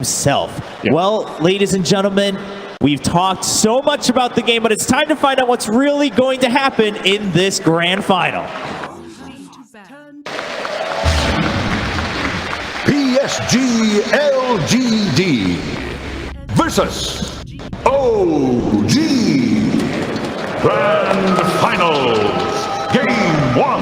himself. Well, ladies and gentlemen, we've talked so much about the game, but it's time to find out what's really going to happen in this grand final. PSG.LGD versus OG Grand Finals Game 1.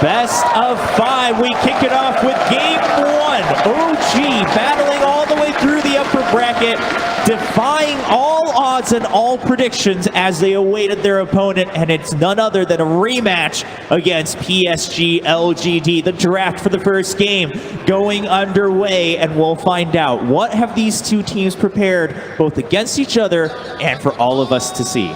Best of 5. We kick it off with Game 1. OG battling all the way through the upper bracket, defying all odds and all predictions as they awaited their opponent, and it's none other than a rematch against PSG.LGD. The draft for the first game going underway, and we'll find out what have these two teams prepared both against each other and for all of us to see.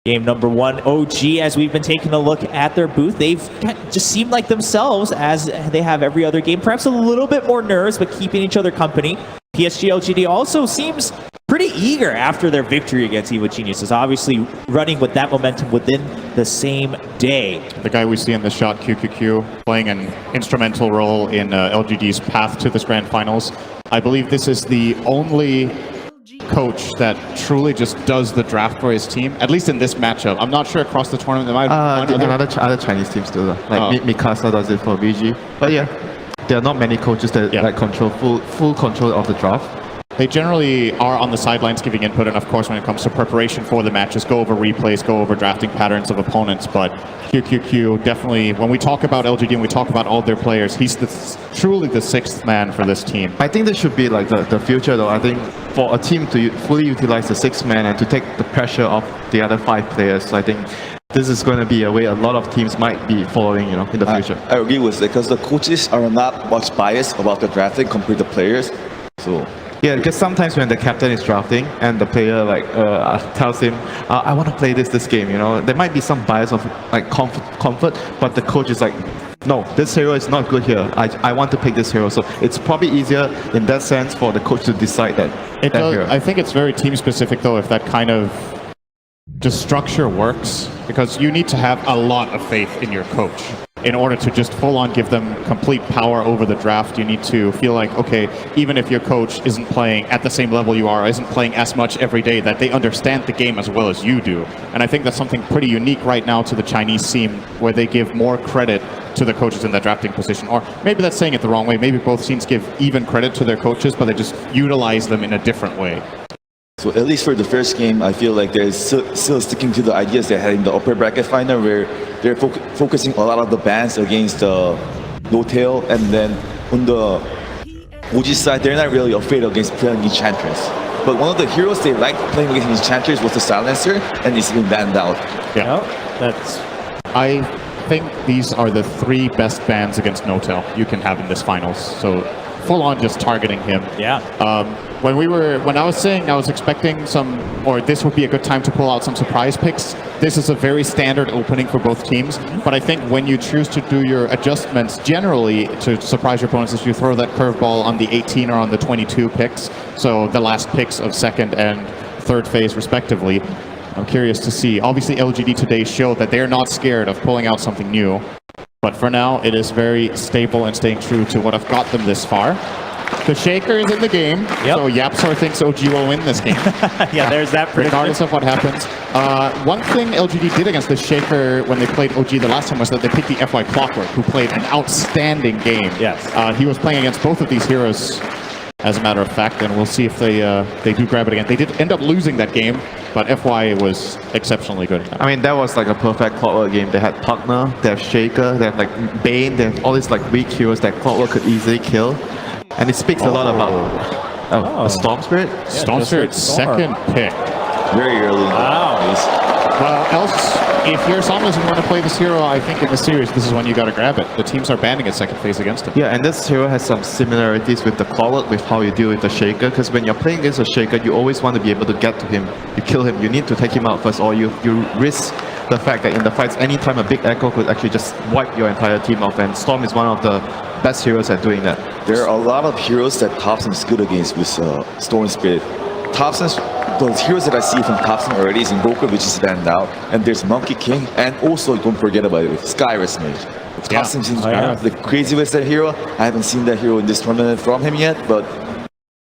Game number 1, OG, as we've been taking a look at their booth, they've just seemed like themselves as they have every other game. Perhaps a little bit more nerves, but keeping each other company. PSG.LGD also seems pretty eager after their victory against Evil Geniuses, obviously running with that momentum within the same day. The guy we see in the shot, QQQ, playing an instrumental role in LGD's path to this grand finals. I believe this is the only coach that truly just does the draft for his team, at least in this matchup. I'm not sure across the tournament. There might be other Chinese teams do that. Like Mikasa does it for VG. But yeah, there are not many coaches that control full control of the draft. They generally are on the sidelines giving input, and of course when it comes to preparation for the matches, go over replays, go over drafting patterns of opponents. But QQQ definitely, when we talk about LGD and we talk about all their players, he's truly the sixth man for this team. I think this should be like the future though. I think for a team to fully utilize the sixth man and to take the pressure off the other 5 players, I think this is going to be a way a lot of teams might be following, in the future. I agree with it because the coaches are not much biased about the drafting compared to players. So yeah, because sometimes when the captain is drafting and the player tells him, I want to play this game, there might be some bias of like comfort, but the coach is like, no, this hero is not good here. I want to pick this hero. So it's probably easier in that sense for the coach to decide that. I think it's very team specific though, if that kind of just structure works, because you need to have a lot of faith in your coach. In order to just full-on give them complete power over the draft, you need to feel like, okay, even if your coach isn't playing at the same level you are, isn't playing as much every day, that they understand the game as well as you do. And I think that's something pretty unique right now to the Chinese scene, where they give more credit to the coaches in that drafting position. Or maybe that's saying it the wrong way. Maybe both teams give even credit to their coaches, but they just utilize them in a different way. So at least for the first game, I feel like they're still sticking to the ideas they had in the upper bracket final, where they're focusing a lot of the bans against No Tail, and then on the OG side, they're not really afraid against playing Enchantress. But one of the heroes they liked playing against Enchantress was the Silencer, and it's been banned out. Yeah, I think these are the 3 best bans against No Tail you can have in this finals. So full on just targeting him. Yeah. When I was saying I was expecting this would be a good time to pull out some surprise picks, this is a very standard opening for both teams. But I think when you choose to do your adjustments generally to surprise your opponents, is you throw that curveball on the 18 or on the 22 picks, so the last picks of second and third phase respectively. I'm curious to see. Obviously LGD today showed that they're not scared of pulling out something new. But for now, it is very stable and staying true to what have got them this far. The Shaker is in the game, so Yapsor thinks OG will win this game. Yeah, there's that prediction. Regardless of what happens. One thing LGD did against the Shaker when they played OG the last time was that they picked the FY Clockwork, who played an outstanding game. Yes. He was playing against both of these heroes, as a matter of fact, and we'll see if they do grab it again. They did end up losing that game, but FY was exceptionally good. I mean, that was like a perfect Clockwork game. They had Partner, they have Shaker, they have like Bane, they have all these like weak heroes that Clockwork could easily kill. And it speaks a lot about a Storm Spirit. Yeah, Storm Spirit, second pick. Very early. Wow. Well, else, if you're Sam doesn't want to play this hero, I think in the series, this is when you got to grab it. The teams are banning it second phase against him. Yeah, and this hero has some similarities with the Clockwork, with how you deal with the Shaker. Because when you're playing against a Shaker, you always want to be able to get to him. You kill him, you need to take him out first, or you risk the fact that in the fights, anytime a big echo could actually just wipe your entire team off, and Storm is one of the best heroes at doing that. There are a lot of heroes that Thompson is good against with Storm Spirit. Thompson's, the heroes that I see from Thompson already is Invoker, which is banned out, and there's Monkey King, and also don't forget about it, Skyrus Mage. Thompson seems Oh, yeah. the crazy with that hero. I haven't seen that hero in this tournament from him yet, but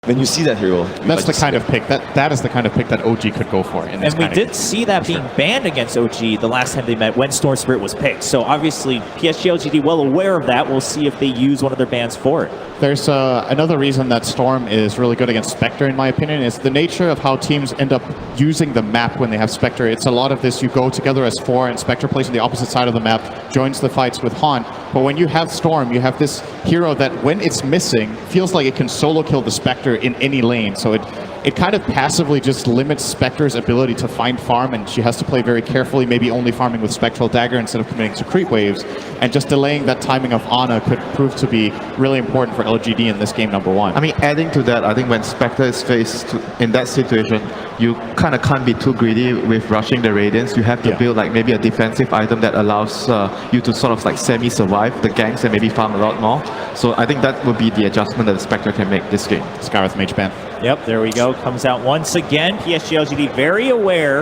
when you see that hero, That's the kind of pick that is the kind of pick that OG could go for in this And we kind of did see that being banned against OG the last time they met when Storm Spirit was picked. So obviously PSG.LGD well aware of that. We'll see if they use one of their bans for it. There's another reason that Storm is really good against Spectre, in my opinion, is the nature of how teams end up using the map when they have Spectre. It's a lot of this, you go together as four, and Spectre plays on the opposite side of the map, joins the fights with Haunt. But when you have Storm, you have this hero that, when it's missing, feels like it can solo kill the Spectre in any lane. So it kind of passively just limits Spectre's ability to find farm, and she has to play very carefully, maybe only farming with Spectral Dagger instead of committing to creep waves. And just delaying that timing of Ana could prove to be really important for LGD in this game number one. I mean, adding to that, I think when Spectre is faced in that situation, you kind of can't be too greedy with rushing the Radiance. You have to build like maybe a defensive item that allows you to sort of like semi-survive the ganks and maybe farm a lot more. So I think that would be the adjustment that the Spectre can make this game. Scarith Mage Ban. Yep, there we go. Comes out once again. PSG.LGD very aware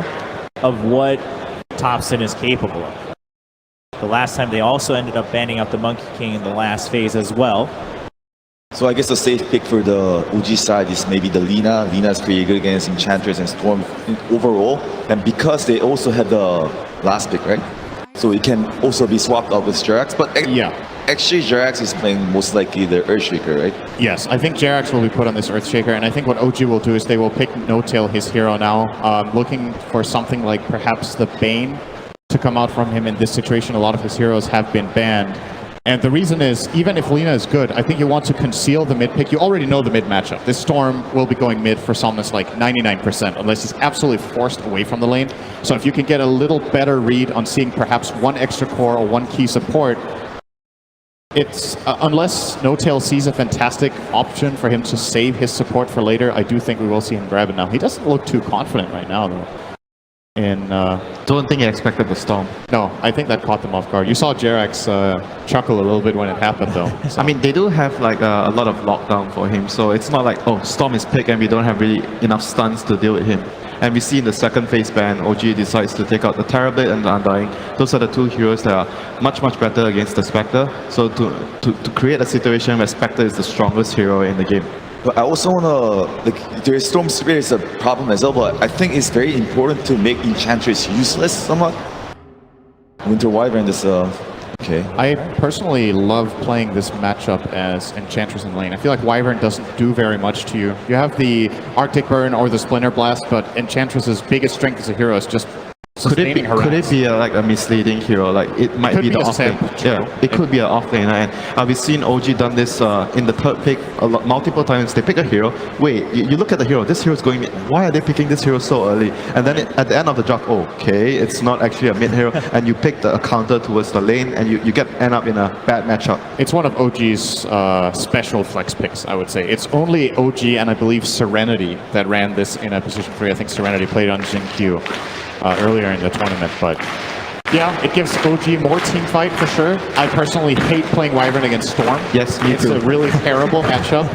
of what Thompson is capable of. The last time they also ended up banning out the Monkey King in the last phase as well. So I guess the safe pick for the OG side is maybe the Lina. Lina is pretty good against Enchantress and Storm overall. And because they also have the last pick, right? So it can also be swapped out with Jerax. But actually Jerax is playing most likely the Earthshaker, right? Yes, I think Jerax will be put on this Earthshaker, and I think what OG will do is they will pick No-Tail, his hero now, looking for something like perhaps the Bane to come out from him in this situation. A lot of his heroes have been banned. And the reason is, even if Lina is good, I think you want to conceal the mid pick. You already know the mid matchup. This Storm will be going mid for Somnus like 99%, unless he's absolutely forced away from the lane. So if you can get a little better read on seeing perhaps one extra core or one key support, it's unless No-Tail sees a fantastic option for him to save his support for later, I do think we will see him grab it now. He doesn't look too confident right now, though. Don't think he expected the Storm. No, I think that caught them off guard. You saw Jerax chuckle a little bit when it happened, though. So. I mean, they do have like a lot of lockdown for him, so it's not like, oh, Storm is picked and we don't have really enough stuns to deal with him. And we see in the second phase ban, OG decides to take out the Terrorblade and the Undying. Those are the two heroes that are much better against the Spectre. So to create a situation where Spectre is the strongest hero in the game. But I also want to, like, there's Storm Spirit is a problem as well, but I think it's very important to make Enchantress useless somewhat. Winter Wyvern is, okay. I personally love playing this matchup as Enchantress in lane. I feel like Wyvern doesn't do very much to you. You have the Arctic Burn or the Splinter Blast, but Enchantress's biggest strength as a hero is just Could it be like a misleading hero? Like it might be the off lane. Yeah, it could be an off lane. And we've seen OG done this in the third pick multiple times. They pick a hero. Wait, you look at the hero. This hero is going mid. Why are they picking this hero so early? And then at the end of the draft, okay, it's not actually a mid hero, and you pick the counter towards the lane, and you end up in a bad matchup. It's one of OG's special flex picks, I would say. It's only OG and I believe Serenity that ran this in a position 3. I think Serenity played on Jin Q earlier in the tournament, but yeah, it gives OG more team fight for sure. I personally hate playing Wyvern against Storm. Yes, me it's too. a really terrible matchup,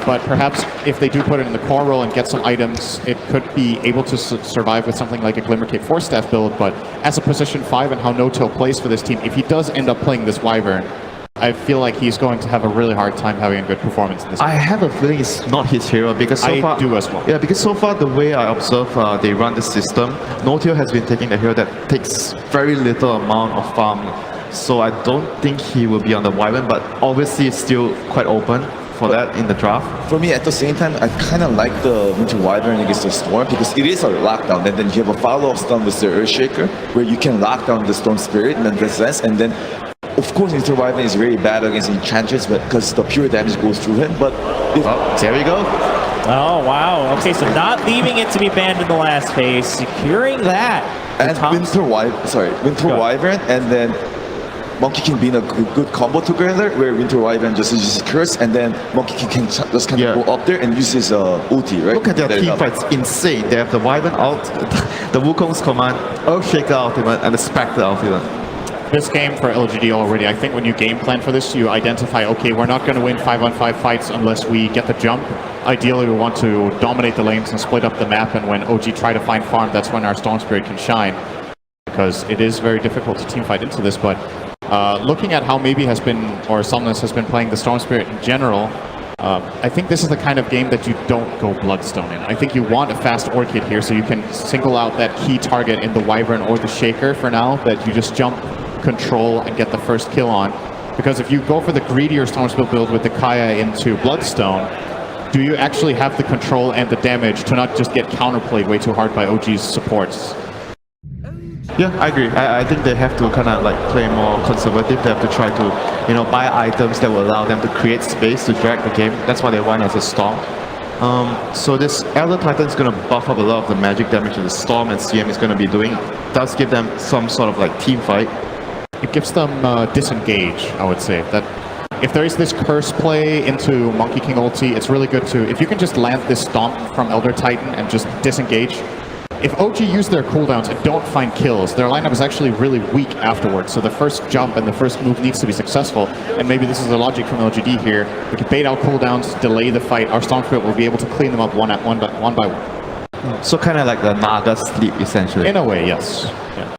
but perhaps if they do put it in the core role and get some items, it could be able to survive with something like a Glimmercape 4-staff build. But as a position 5 and how No-Tail plays for this team, if he does end up playing this Wyvern, I feel like he's going to have a really hard time having a good performance in this game. I have a feeling it's not his hero because so far... I do as well. Yeah, because so far the way I observe they run the system, No-Tail has been taking the hero that takes very little amount of farm. So I don't think he will be on the Wyvern, but obviously it's still quite open for that in the draft. For me, at the same time, I kind of like the Winter Wyvern against the Storm because it is a lockdown, and then you have a follow-up stun with the Earthshaker where you can lock down the Storm Spirit and then the sense, and then of course, Winter Wyvern is very bad against Enchantress because the pure damage goes through him, but... There we go. Oh, wow. Okay, so not leaving it to be banned in the last phase, securing that. And Winter Wyvern, and then Monkey King being a good combo together, where Winter Wyvern just uses Curse, and then Monkey King can just kind of go up there and use his ulti, right? Look at their team fights, insane. They have the Wyvern ult, the Wukong's command, Earthshaker ultimate, and the Spectre ultimate. This game for LGD already, I think when you game plan for this, you identify, okay, we're not going to win 5-on-5 fights unless we get the jump. Ideally, we want to dominate the lanes and split up the map, and when OG try to find farm, that's when our Storm Spirit can shine. Because it is very difficult to team fight into this, but Looking at how maybe has been, or Somnus has been playing the Storm Spirit in general, I think this is the kind of game that you don't go Bloodstone in. I think you want a fast Orchid here so you can single out that key target in the Wyvern or the Shaker for now, that you just jump, control, and get the first kill on. Because if you go for the greedier Storm Spirit build with the Kaya into Bloodstone, do you actually have the control and the damage to not just get counterplayed way too hard by OG's supports? Yeah, I agree. I think they have to kind of like play more conservative. They have to try to, you know, buy items that will allow them to create space to drag the game. That's what they want as a Storm. So this Elder Titan is going to buff up a lot of the magic damage that the Storm and CM is going to be doing. It does give them some sort of like team fight. It gives them disengage, I would say. That if there is this curse play into Monkey King ulti, it's really good to, if you can just land this stomp from Elder Titan and just disengage. If OG use their cooldowns and don't find kills, their lineup is actually really weak afterwards. So the first jump and the first move needs to be successful. And maybe this is the logic from LGD here. We can bait out cooldowns, delay the fight. Our Storm Spirit will be able to clean them up one by one. So kind of like the Naga sleep, essentially. In a way, yes. Yeah.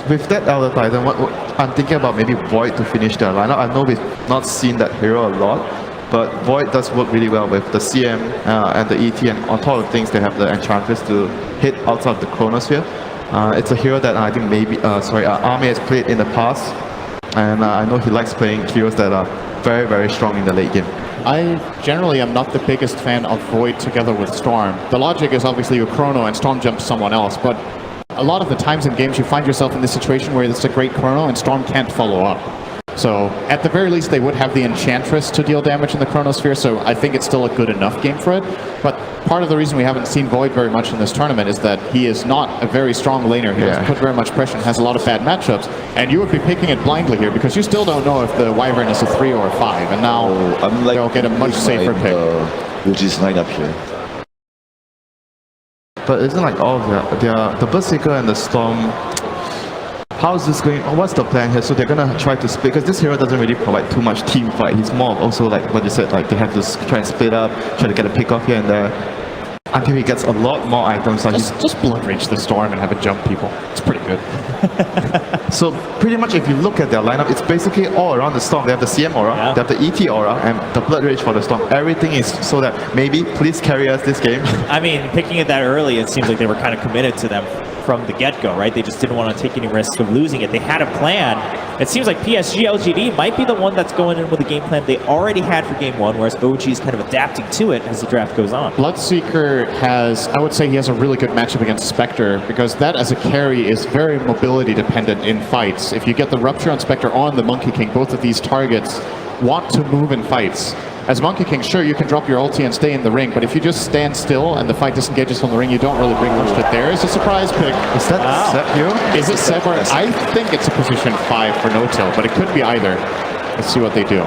With that Elder Titan, what I'm thinking about maybe Void to finish their lineup. I know we've not seen that hero a lot, but Void does work really well with the CM and the ET, and on top of things, they have the Enchantress to hit outside the Chronosphere. It's a hero that I think maybe, Army has played in the past, and I know he likes playing heroes that are very, very strong in the late game. I generally am not the biggest fan of Void together with Storm. The logic is obviously you Chrono and Storm jumps someone else, but a lot of the times in games you find yourself in this situation where it's a great Chrono and Storm can't follow up. So at the very least they would have the Enchantress to deal damage in the Chronosphere, so I think it's still a good enough game for it. But part of the reason we haven't seen Void very much in this tournament is that he is not a very strong laner. He doesn't put very much pressure and has a lot of bad matchups, and you would be picking it blindly here because you still don't know if the Wyvern is a 3 or a 5, and now they'll get a much safer pick. OG's lineup here. But isn't like all of the Berserker and the Storm, how is this going? What's the plan here? So they're gonna try to split, because this hero doesn't really provide too much team fight. He's more of also like what you said, like they have to try and split up, try to get a pick off here and there, until he gets a lot more items. Like just blood rage the Storm and have it jump people. It's pretty good. So pretty much if you look at their lineup, it's basically all around the Storm. They have the CM aura, they have the ET aura, and the blood rage for the Storm. Everything is so that maybe please carry us this game. I mean, picking it that early, it seems like they were kind of committed to them from the get-go, right? They just didn't want to take any risk of losing it. They had a plan. It seems like PSG.LGD might be the one that's going in with a game plan they already had for game one, whereas OG is kind of adapting to it as the draft goes on. Bloodseeker has, I would say he has a really good matchup against Spectre, because that as a carry is very mobility dependent in fights. If you get the Rupture on Spectre or on the Monkey King, both of these targets want to move in fights. As Monkey King, sure, you can drop your ulti and stay in the ring, but if you just stand still and the fight disengages from the ring, you don't really bring much to it. There is a surprise pick. Is that Sep here? Is it Sep? I think it's a position 5 for no-till, but it could be either. Let's see what they do.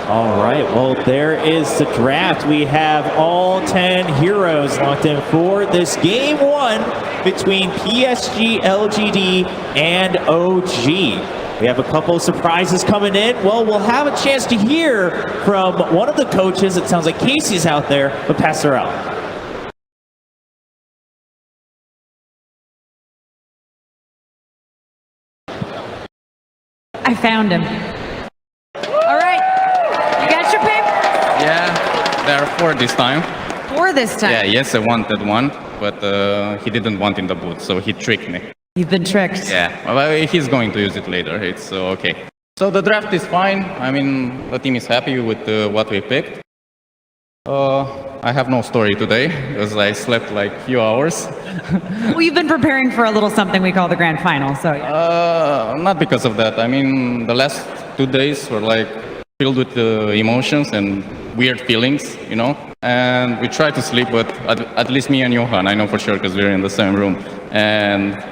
All right, well, there is the draft. We have all 10 heroes locked in for this game one between PSG.LGD and OG. We have a couple of surprises coming in. Well, we'll have a chance to hear from one of the coaches. It sounds like Casey's out there, but pass her out. I found him. All right, you got your pick? Yeah, there are 4 this time. 4 this time? Yeah, yes, I wanted one, but he didn't want in the boot, so he tricked me. You've been tricked. Yeah, well, he's going to use it later. It's okay. So the draft is fine. I mean, the team is happy with what we picked. I have no story today because I slept like a few hours. Well, you've been preparing for a little something we call the grand final, so yeah. Not because of that. I mean, the last 2 days were like filled with emotions and weird feelings, you know. And we tried to sleep, but at least me and Johan, I know for sure because we're in the same room. And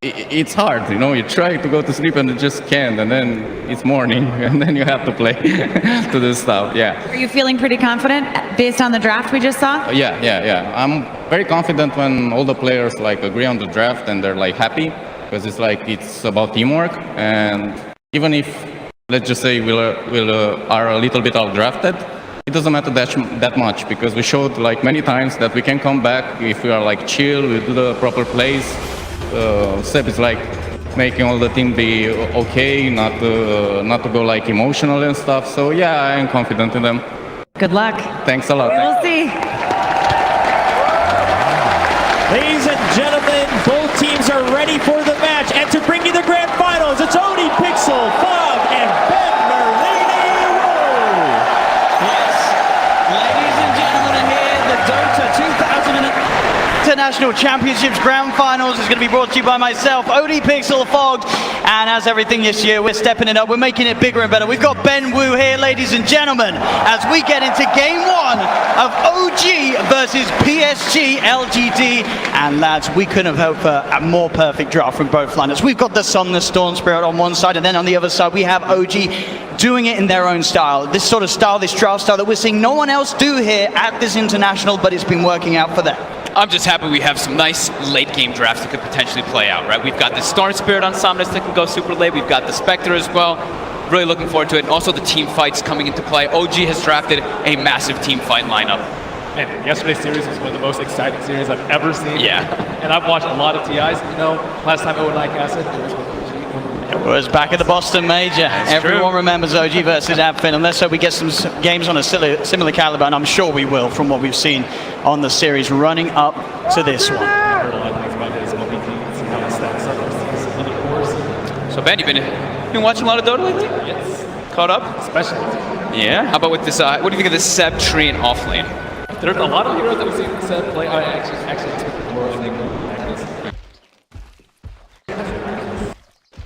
it's hard, you know, you try to go to sleep and you just can't, and then it's morning, and then you have to play to do stuff, yeah. Are you feeling pretty confident based on the draft we just saw? Yeah. I'm very confident when all the players like agree on the draft and they're like happy, because it's like it's about teamwork, and even if, let's just say we are a little bit out-drafted, it doesn't matter that much, because we showed like many times that we can come back if we are like chill, we do the proper plays. Seb is like making all the team be okay, not to go like emotional and stuff. So yeah, I am confident in them. Good luck. Thanks a lot. We'll see. Ladies and gentlemen, both teams are ready for the match. And to bring you the grand finals, it's Oni Pixel, Fog, and Ben Merlini. Yes, ladies and gentlemen, here the Dota 2000 International Championships Grand Finals is going to be brought to you by myself, Oni Pixel, Fog, and as everything this year, we're stepping it up, we're making it bigger and better. We've got Ben Wu here, ladies and gentlemen, as we get into Game 1 of OG versus PSG.LGD. And lads, we couldn't have hoped for a more perfect draft from both lineups. We've got the Sun, the Storm Spirit on one side, and then on the other side, we have OG doing it in their own style. This sort of style, this draft style that we're seeing no one else do here at this international, but it's been working out for them. I'm just happy we have some nice late game drafts that could potentially play out, right? We've got the Storm Spirit on Somnus that can go super late. We've got the Spectre as well. Really looking forward to it. And also the team fights coming into play. OG has drafted a massive team fight lineup. Man, yesterday's series was one of the most exciting series I've ever seen. Yeah. And I've watched a lot of TIs. You know, last time O and I casted, it was with OG. It was back at the Boston Major. Everyone remembers OG versus Adfin, and let's hope we get some games on a similar caliber, and I'm sure we will from what we've seen on the series running up to this one. I've heard a lot of things about his LPT, see how it stacks up versus other cores. So Ben, you've been watching a lot of Dota lately? Yes. Caught up? Especially. Yeah. How about with this? What do you think of this Seb tree in off lane? There's a lot of heroes that we've seen Seb play. I actually expect more of them.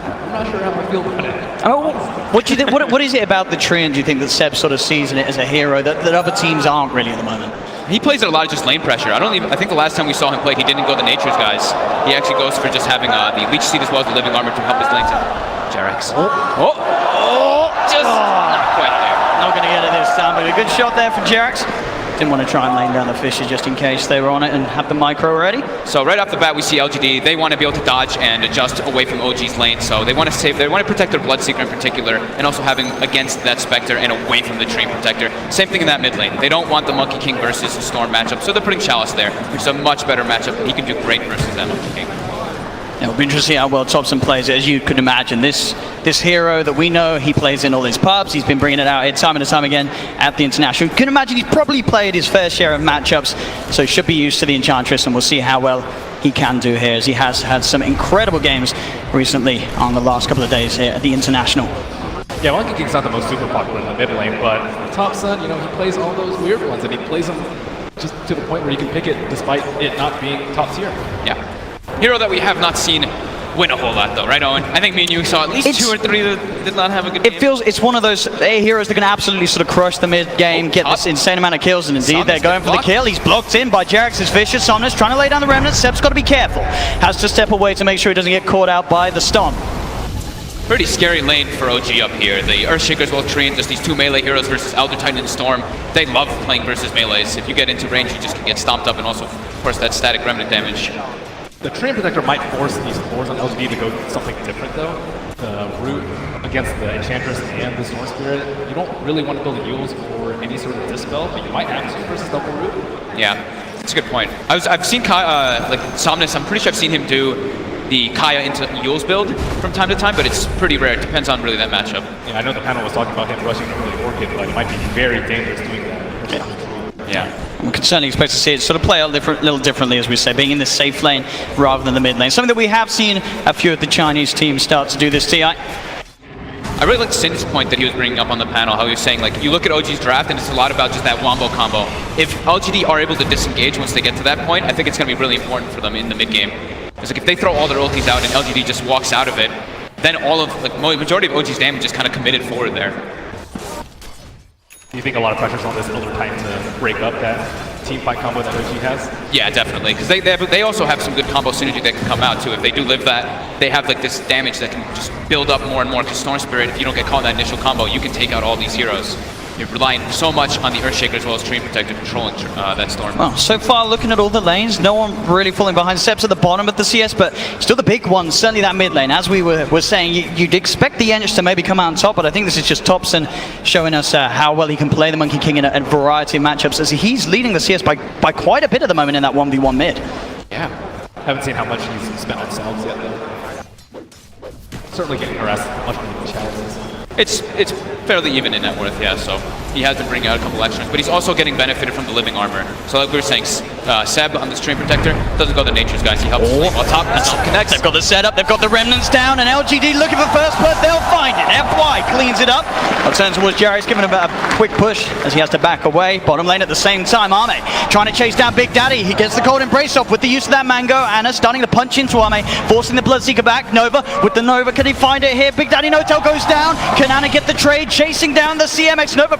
I'm not sure how I feel about it. Oh, what do you think? What is it about the trend, do you think, that Seb sort of sees in it as a hero that other teams aren't really at the moment? He plays it a lot of just lane pressure. I think the last time we saw him play, he didn't go the Nature's guys. He actually goes for just having the Leech Seed as well as the Living Armor to help his lanes. Jerax. Just not quite there. Not going to get it this time, but a good shot there from Jerax. Didn't want to try and lane down the fishes just in case they were on it and have the micro ready. So right off the bat, we see LGD. They want to be able to dodge and adjust away from OG's lane. So they want to protect their Bloodseeker in particular, and also having against that Spectre and away from the Dream Protector. Same thing in that mid lane. They don't want the Monkey King versus Storm matchup, so they're putting Chalice there, which is a much better matchup, and he can do great versus that Monkey King. It'll be interesting how well Thompson plays it. As you could imagine, this hero that we know, he plays in all his pubs. He's been bringing it out here time and time again at the International. You can imagine he's probably played his fair share of matchups, so he should be used to the Enchantress, and we'll see how well he can do here, as he has had some incredible games recently on the last couple of days here at the International. Yeah, Monkey King's not the most super popular in the mid lane, but Thompson, you know, he plays all those weird ones, and he plays them just to the point where you can pick it despite it not being top tier. Yeah. Hero that we have not seen win a whole lot though, right Owen? I think me and you saw at least 2 or 3 that did not have a good game. It feels, it's one of those heroes that can absolutely sort of crush the mid game, get this insane amount of kills, and indeed they're going for the kill. He's blocked in by Jerax's Vicious. Somnus trying to lay down the remnants. Seb's got to be careful. Has to step away to make sure he doesn't get caught out by the Stomp. Pretty scary lane for OG up here. The Earthshaker's well trained, just these 2 melee heroes versus Elder Titan and Storm. They love playing versus melees. If you get into range, you just can get stomped up, and also, of course, that static remnant damage. The Dream Protector might force these cores on LGD to go something different though. The root against the Enchantress and the Storm Spirit, you don't really want to build Yules for any sort of dispel, but you might have to versus double root. Yeah, that's a good point. I've seen like Somnus, I'm pretty sure I've seen him do the Kaya into Yules build from time to time, but it's pretty rare. It depends on really that matchup. Yeah, I know the panel was talking about him rushing early Orchid, but it might be very dangerous doing that. Yeah. We can certainly expect to see it sort of play a little differently, as we say, being in the safe lane rather than the mid lane. Something that we have seen a few of the Chinese teams start to do this, TI. I really like Sin's point that he was bringing up on the panel, how he was saying, like, you look at OG's draft and it's a lot about just that wombo combo. If LGD are able to disengage once they get to that point, I think it's going to be really important for them in the mid game. It's like if they throw all their ultis out and LGD just walks out of it, then all of, like, majority of OG's damage is kind of committed forward there. Do you think a lot of pressure's on this Elder Titan to break up that team fight combo that OG has? Yeah, definitely, because they also have some good combo synergy that can come out too. If they do live that, they have like this damage that can just build up more and more. Because Storm Spirit, if you don't get caught in that initial combo, you can take out all these heroes. You're relying so much on the Earthshaker as well as Dream Protector controlling that Storm. Well, so far looking at all the lanes, no one really falling behind. Seb's at the bottom of the CS, but still the big one, certainly that mid lane. As we were saying, you'd expect the Ench to maybe come out on top, but I think this is just Thompson showing us how well he can play the Monkey King in a variety of matchups, as he's leading the CS by quite a bit at the moment in that 1v1 mid. Yeah. Haven't seen how much he's spent on salves yet though. certainly getting harassed much more than Chad is. It's fairly even in net worth, yeah, so he has been bringing out a couple extras, but he's also getting benefited from the living armor. So like we were saying, Seb on the stream protector doesn't go to nature's guys, he helps on top, and connects. They've got the setup, they've got the remnants down, and LGD looking for first blood, they'll find it. FY cleans it up. I'll turn towards Jerry's, giving him a quick push as he has to back away. Bottom lane at the same time, Ame trying to chase down Big Daddy. He gets the cold embrace off with the use of that mango. Anna starting to punch into Ame, forcing the Bloodseeker back. Nova with the Nova, can he find it here? Big Daddy No-Tail goes down. Can Anna get the trade? Chasing down the CMX. Nova,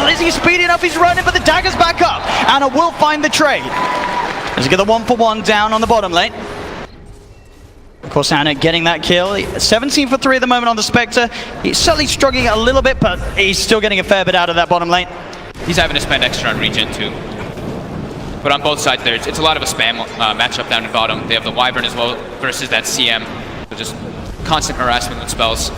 is he speeding up? He's running, but the dagger's back up. Anna will find the trade. As he get the 1-for-1 down on the bottom lane. Of course, Anna getting that kill. 17 for 3 at the moment on the Spectre. He's certainly struggling a little bit, but he's still getting a fair bit out of that bottom lane. He's having to spend extra on regen too. But on both sides there, it's a lot of a spam matchup down in bottom. They have the Wyvern as well versus that CM. So just constant harassment with spells.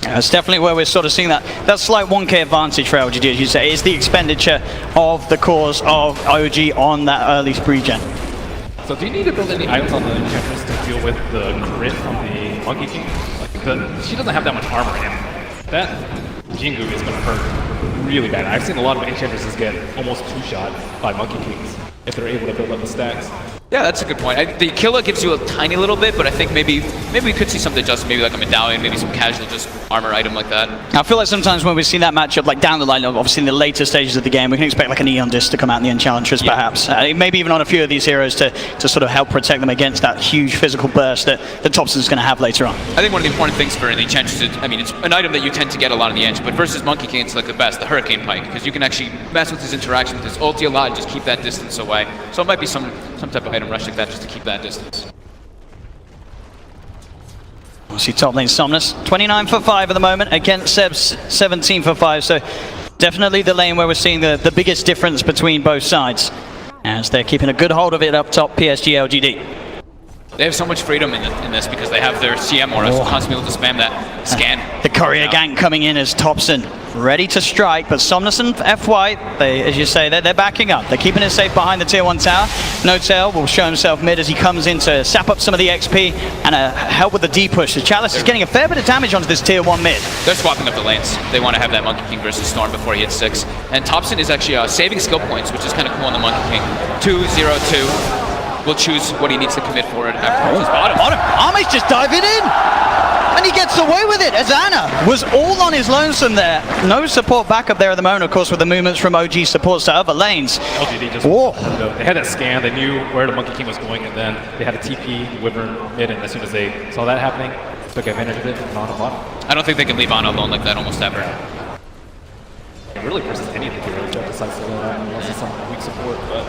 That's definitely where we're sort of seeing that slight 1k advantage for LGD, as you say. It's the expenditure of the cores of OG on that early regen. So do you need to build any items on the Enchantress to deal with the crit from the Monkey King? Like she doesn't have that much armor, and that Jingu is going to hurt really bad. I've seen a lot of Enchantresses get almost 2-shot by Monkey Kings if they're able to build up the stacks. Yeah, that's a good point. The killer gives you a tiny little bit, but I think maybe we could see something just maybe like a medallion, maybe some casual just armor item like that. I feel like sometimes when we see that matchup like down the line, obviously in the later stages of the game, we can expect like a Neon Disc to come out in the Enchantress perhaps. Maybe even on a few of these heroes to sort of help protect them against that huge physical burst that Thompson's going to have later on. I think one of the important things for the Enchantress is, I mean, it's an item that you tend to get a lot in the Ench, but versus Monkey King, it's like the best, the Hurricane Pike, because you can actually mess with his interaction with his ulti a lot and just keep that distance away. So it might be some type of item rush like that just to keep that distance. We'll see top lane Somnus, 29 for 5 at the moment against Seb's 17 for 5, so definitely the lane where we're seeing the biggest difference between both sides, as they're keeping a good hold of it up top, PSG/LGD. They have so much freedom in this because they have their CM auras, constantly able to spam that scan. The courier gang coming in as Thompson ready to strike, but Somnus and FY, as you say, they're backing up. They're keeping it safe behind the tier 1 tower. No-Tail will show himself mid as he comes in to sap up some of the XP and help with the D push. The Chalice is getting a fair bit of damage onto this tier 1 mid. They're swapping up the lanes. They want to have that Monkey King versus Storm before he hits 6. And Thompson is actually saving skill points, which is kind of cool on the Monkey King. 2-0-2. Will choose what he needs to commit forward after his bottom. Ame's just diving in! And he gets away with it as Anna was all on his lonesome there. No support back up there at the moment, of course, with the movements from OG supports to other lanes. LGD just they had that scan, they knew where the Monkey King was going, and then they had a TP, Wyvern mid, and as soon as they saw that happening, took advantage of it and on the bottom. I don't think they can leave Anna alone like that almost ever. And really versus any of the heroes that decides to go that unless it's some weak support, but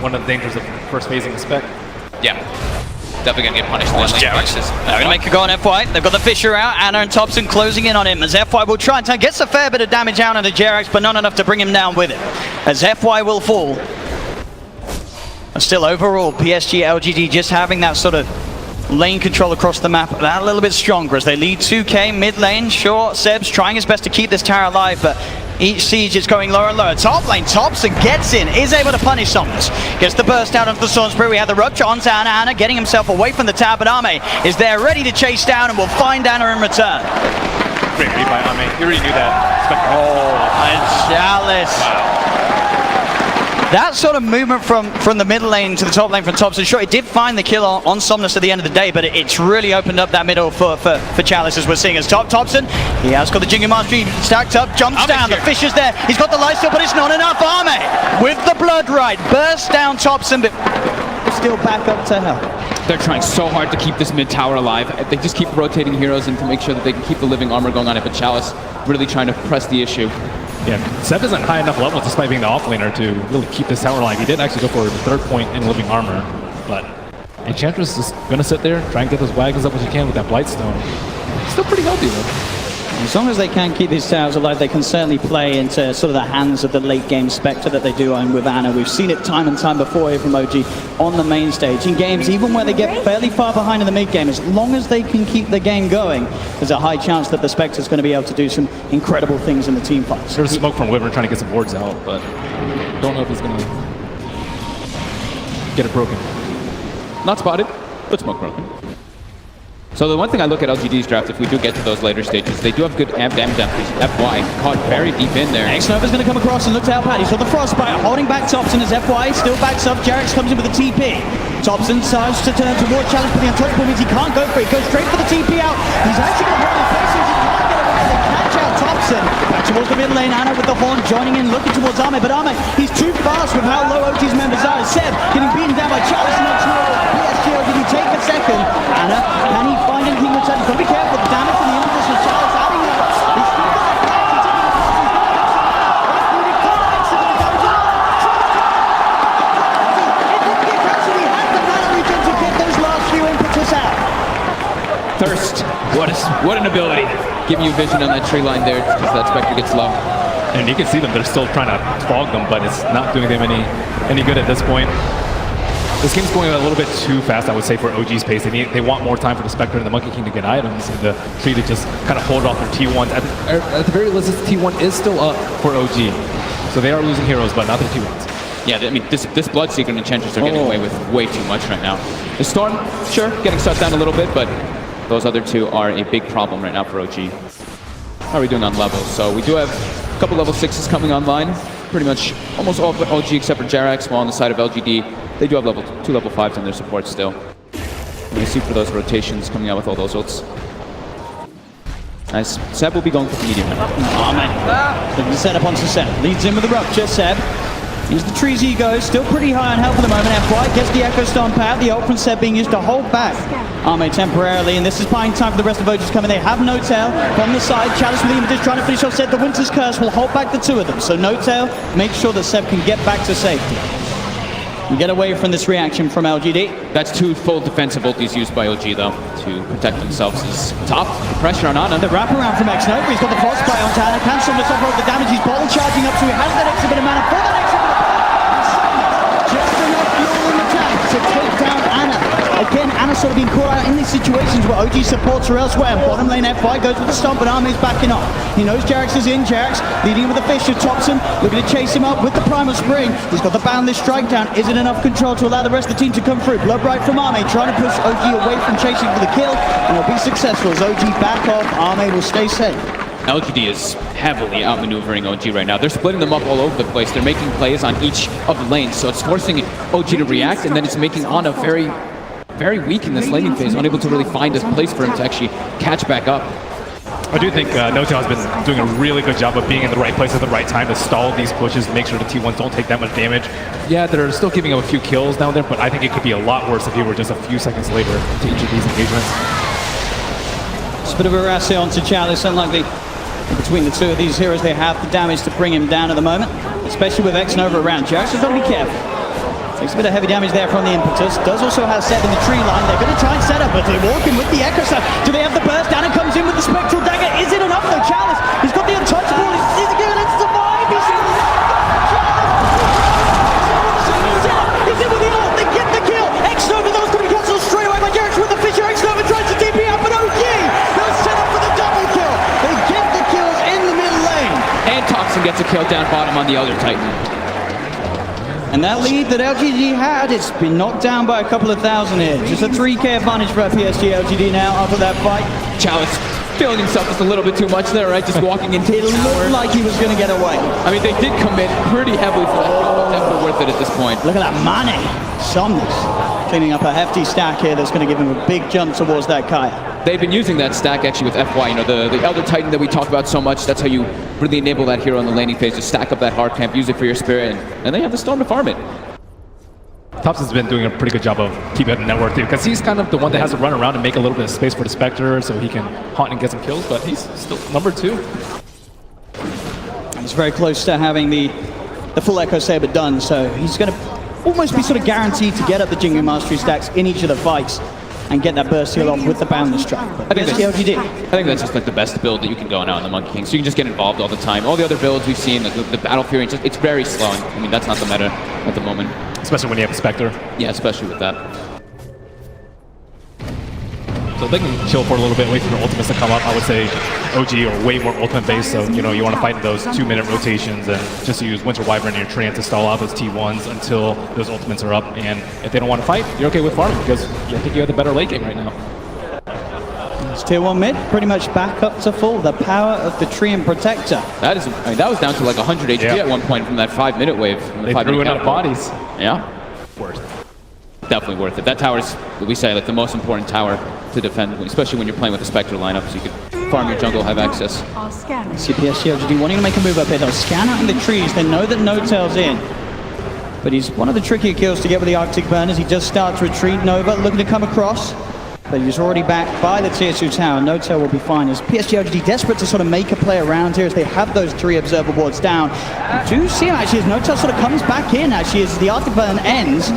one of the dangers of first phasing the spec. Yeah. Definitely gonna get punished. They're gonna make a go on FY. They've got the Fisher out. Anna and Thompson closing in on him as FY will try and gets a fair bit of damage out on the Jerax, but not enough to bring him down with it. As FY will fall. And still overall, PSG/LGD just having that sort of lane control across the map, that a little bit stronger as they lead 2k mid lane. Sure, Seb's trying his best to keep this tower alive, but each siege is going lower and lower. Top lane, Thompson gets in, is able to punish Somnus. Gets the burst out onto the Storm Spirit. We have the rupture onto Anna. Anna getting himself away from the tower, but Ame is there ready to chase down and will find Anna in return. Great read by Ame. You already knew that. And Chalice. Wow. That sort of movement from the middle lane to the top lane from Thompson, sure, it did find the kill on Somnus at the end of the day, but it's really opened up that middle for Chalice, as we're seeing as Thompson. He has got the Jingu Mastery stacked up, jumps down, the Fisher's there, he's got the lifesteal, but it's not enough. Ame with the blood right, bursts down Thompson, but still back up to hell. They're trying so hard to keep this mid tower alive. They just keep rotating heroes in to make sure that they can keep the living armor going on it, but Chalice really trying to press the issue. Yeah, Seb isn't high enough levels despite being the offlaner to really keep this tower alive. He did actually go for the 3rd point in living armor, but Enchantress is gonna sit there, try and get those wagons up as you can with that Blightstone. Still pretty healthy though. As long as they can keep these towers alive, they can certainly play into sort of the hands of the late game Spectre that they do own with Anna. We've seen it time and time before here from OG on the main stage. In games, even where they get fairly far behind in the mid game, as long as they can keep the game going, there's a high chance that the Spectre's going to be able to do some incredible things in the team fights. There's smoke from Wyvern trying to get some boards out, but don't know if he's going to get it broken. Not spotted, but smoke broken. So the one thing I look at LGD's draft, if we do get to those later stages, they do have good amp damage entries. FY caught very deep in there. X-Nova's going to come across and look to help out. He's got the Frostbite, holding back Thompson as FY still backs up. Jarex comes in with a TP. Thompson starts to turn towards challenge, but the untouchable means he can't go for it. He goes straight for the TP out. He's actually going to hold his face. He can't get away. They catch out Thompson. Back towards the mid lane. Anna with the horn joining in, looking towards Ame. But Ame, he's too fast with how low OG's members are. Seb getting beaten down by Chalice and PSG.LGD take a second. Anna, can he find anything with Chalice? Got to be careful. The damage from the impetus with Chalice adding up. He's still got that flash. He's taking the cross. He's got the Thirst. What an ability. Giving you vision on that tree line there because that Spectre gets low. And you can see them, they're still trying to fog them, but it's not doing them any good at this point. This game's going a little bit too fast, I would say, for OG's pace. They want more time for the Spectre and the Monkey King to get items, and the Tree to just kind of hold off their T1s. At the very least, this T1 is still up for OG. So they are losing heroes, but not their T1s. Yeah, I mean, this Bloodseeker and Enchantress are getting away with way too much right now. The Storm, sure, getting shut down a little bit, but those other two are a big problem right now for OG. How are we doing on levels? So we do have a couple level 6s coming online. Pretty much almost all of OG except for Jarex, while on the side of LGD, they do have two level 5s in their support still. We're going to see for those rotations coming out with all those ults. Nice. Seb will be going for the medium now. Oh man. Looking to set up onto Seb. Leads in with the rupture. Seb. Here's the trees he goes. Still pretty high on health at the moment. FY gets the Echo Stomp out. The ult from Seb being used to hold back Ame temporarily. And this is buying time for the rest of OG's coming. They have No Tail from the side. Chalice with the Image trying to finish off Seb. The Winter's Curse will hold back the two of them. So No Tail makes sure that Seb can get back to safety. And get away from this reaction from LGD. That's two full defensive ultis used by OG though to protect themselves. Is top pressure on Anna. The wraparound from X-Nova. He's got the Frostbite onto Anna. Cancel the suffer of the damage. He's bottle charging up, so he has that extra bit of mana for that extra bit of just enough fuel in the tank to take down Anna. Again, Anna sort of being caught out in these situations where OG supports her elsewhere. Bottom lane FY goes with the stomp, but Ame's backing off. He knows Jarex is in. Jarex leading with the Fisher. Thompson looking to chase him up with the Primal Spring. He's got the Boundless Strike down. Is it enough control to allow the rest of the team to come through? Bloodbright from Ame trying to push OG away from chasing for the kill, and he'll be successful as OG back off. Ame will stay safe. LGD is heavily outmaneuvering OG right now. They're splitting them up all over the place. They're making plays on each of the lanes, so it's forcing OG to react, and then it's making Ana very weak in this laning phase, unable to really find a place for him to actually catch back up. I do think No Tail has been doing a really good job of being in the right place at the right time to stall these pushes, make sure the T1s don't take that much damage. Yeah, they're still giving him a few kills down there, but I think it could be a lot worse if he were just a few seconds later to each of these engagements. It's a bit of a Rassay onto Chalice, unlikely. Between the two of these heroes, they have the damage to bring him down at the moment, especially with X-Nova around. Jarex has got to be careful. Takes a bit of heavy damage there from the impetus. Does also have Seb in the tree line. They're going to try and set up, but they're walking with the Echo Stomp. Do they have the burst? Anna comes in with the Spectral Dagger. Is it enough though? Chalice, he's got the untouchable. Is he going to survive? He's in with the ult. They get the kill. X-Nova, that was going to be cancelled straight away by Jarex with the Fisher. X-Nova tries to TP out, but OG, they'll set up for the double kill. They get the kills in the mid lane. And Toxin gets a kill down bottom on the Elder Titan. And that lead that LGD had, it's been knocked down by a couple of thousand here. Just a 3k advantage for PSG.LGD now after that fight. Chalice feeling himself just a little bit too much there, right? Just walking into it looked like he was going to get away. I mean, they did commit pretty heavily for that. Definitely worth it at this point. Look at that money. Somnus cleaning up a hefty stack here that's going to give him a big jump towards that Kaya. They've been using that stack actually with FY, you know, the Elder Titan that we talk about so much. That's how you really enable that hero in the laning phase, to stack up that hard camp, use it for your spirit, and they have the Storm to farm it. Thompson's been doing a pretty good job of keeping it in the network too, because he's kind of the one that has to run around and make a little bit of space for the Spectre so he can hunt and get some kills, but he's still number 2. And he's very close to having the full Echo Saber done, so he's going to almost be sort of guaranteed to get up the Jingu Mastery stacks in each of the fights and get that burst heal off with the Boundless Strike. I think that's just like the best build that you can go now in the Monkey King. So you can just get involved all the time. All the other builds we've seen, the Battle Fury, it's very slow. I mean, that's not the meta at the moment. Especially when you have a Spectre. Yeah, especially with that. So they can chill for a little bit, wait for their ultimates to come up. I would say OG are way more ultimate based, so you know you want to fight in those 2-minute rotations and just use Winter Wyvern and your Treant to stall out those T1s until those ultimates are up. And if they don't want to fight, you're okay with farming because I think you have the better late game right now. Tier 1 mid, pretty much back up to full. The power of the Treant Protector. That is, I mean, that was down to like 100 HP at one point from that 5-minute wave. They threw it out of bodies. Yeah. Worth it. Definitely worth it. That tower is, we say, like the most important tower to defend, especially when you're playing with the Spectre lineup, so you can farm your jungle, have access. PSG.LGD wanting to make a move up here. They'll scan out in the trees. They know that No-Tail's in. But he's one of the trickier kills to get with the Arctic Burners. He just starts to retreat. Nova looking to come across. But he's already backed by the Tier 2 tower. No-Tail will be fine as PSG.LGD desperate to sort of make a play around here as they have those 3 observer wards down. You do see him actually as No-Tail sort of comes back in actually as the Arctic Burn ends.